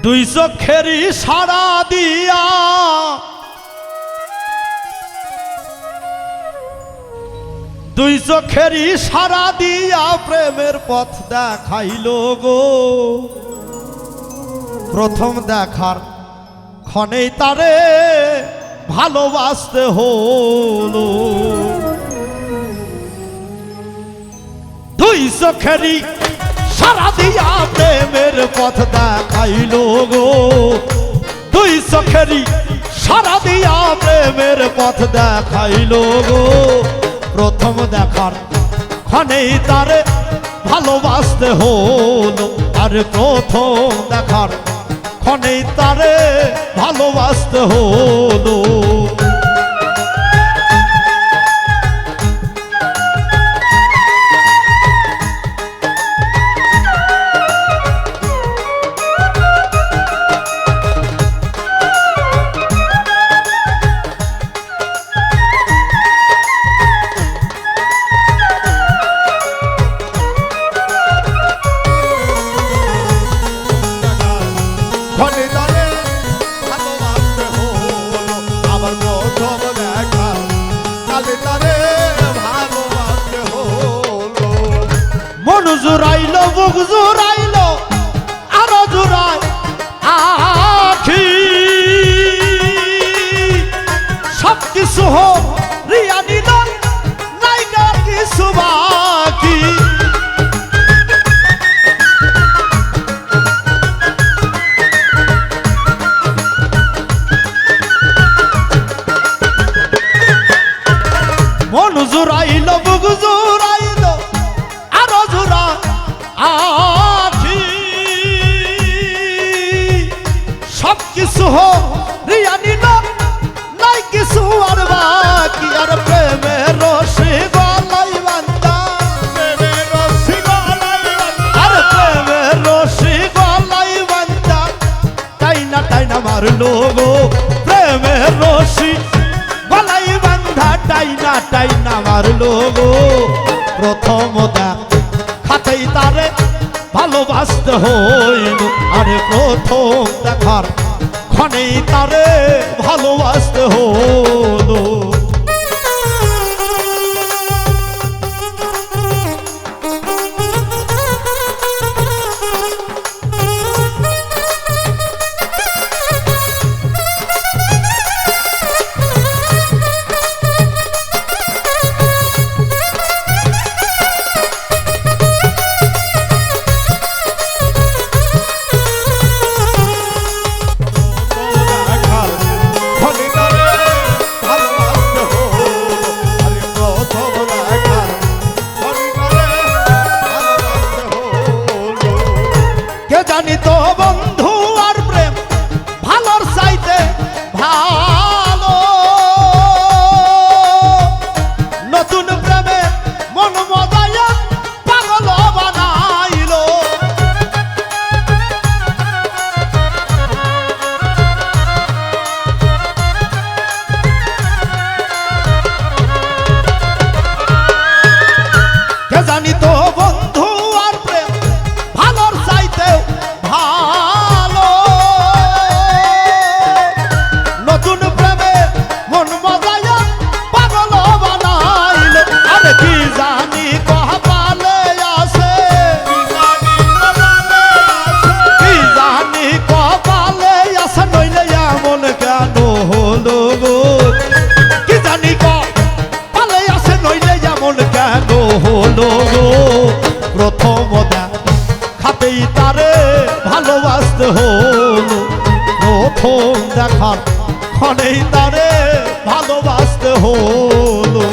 দুই চোখেরই সারা দিয়া দুই চোখেরই সারা দিয়া প্রেমের পথ দেখাইল গো। প্রথম দেখার ক্ষণেই তারে ভালোবাসতে হলো। দুই চোখেরই সারা দিয়া প্রেমের পথ দেখাইল গো। দুই চোখেরই সারা দিয়া প্রেমের পথ দেখাইল গো। প্রথম দেখার ক্ষণেই তারে ভালোবাসতে হলো। আর প্রথম দেখার ক্ষণেই তারে ভালোবাসতে হলো। মন জুড়াইল বুক জুড়াইল আরো জুড়াই আখি। সব কিছু রিয়া নিল নাইকা কিছু বাকি। মন জুড়াইল বুক জুড়াইল আরো জুড়া আখি। সব কিছু রিয়া নিল নাই কিছু আর বাকি। আর প্রেমের রশি গলাই বান্ধা আর প্রেমের রশি গলাই বান্ধা টাইনা টাইনা মারলো গো। প্রেমের রশি গলাই বান্ধা টাইনা টাইনা মারলো গো। প্রথম দেখাতেই তারে ভালোবাসতে হইল। আরে প্রথম দেখার ক্ষণেই তারে ভালোবাসতে হলো। জানি তো বন্ধু আর প্রেম ভালোর চাইতে ভালো। নতুন প্রেমে মন মজায়া পাগল বানাইল। কে জানি তো বন্ধু আর প্রেম ভালোর চাইতে ভালো। নতুন প্রেমে মন মজায়া পাগল বানাইল। আরে কি জানি কপালে আছে কি জানি কপালে আছে নইলে এমন কেন হলো গো। কি জানি কপালে আছে নইলে এমন কেন হলো গো। প্রথম দেখাতেই তারে ভালোবাসতে হলো। প্রথম দেখার ক্ষণেই তারে ভালোবাসতে হলো।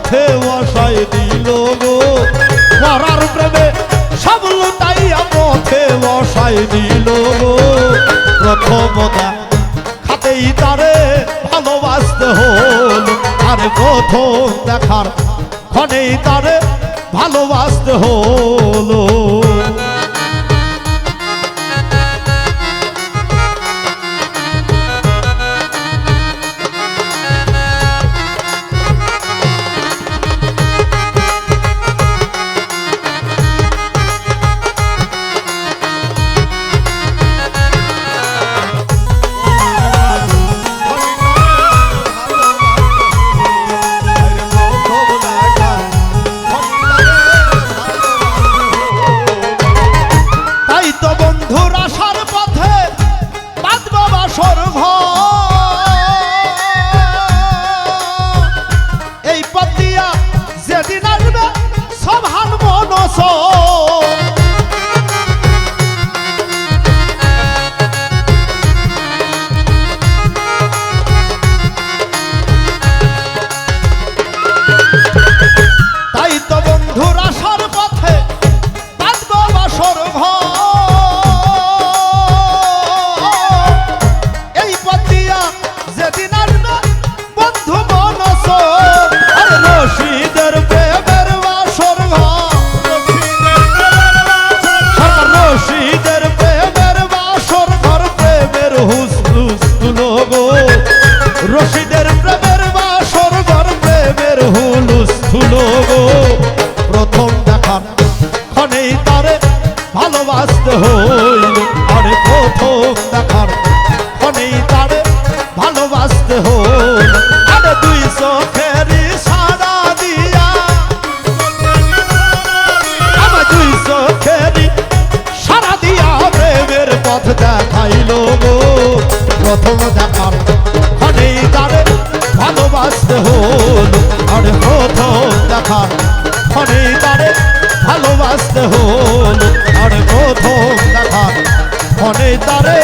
পথে বসাই দিল গো মরার প্রেমে সব লুটাইয়া পথে বসাই দিল গো প্রথমতা খাতেই তারে ভালোবাসতে হল আর প্রথম দেখার ক্ষণেই তারে ভালোবাসতে হলো রশিদের প্রেমের বাসর ঘর প্রেমের হুলস্থুল গো প্রথম দেখার ক্ষণেই তারে ভালোবাসতে হইল আরে প্রথম দেখার ক্ষণেই তারে ভালোবাসতে হইল আরে দুই চোখেরই সারা দিয়া আমার দুই চোখেরই সারা দিয়া প্রেমের পথ দেখাইল গো প্রথম দেখার ক্ষণেই তারে ভালোবাসতে হল আরে প্রথম দেখার ক্ষণেই তারে ভালোবাসতে হল আরে প্রথম দেখার ক্ষণেই তারে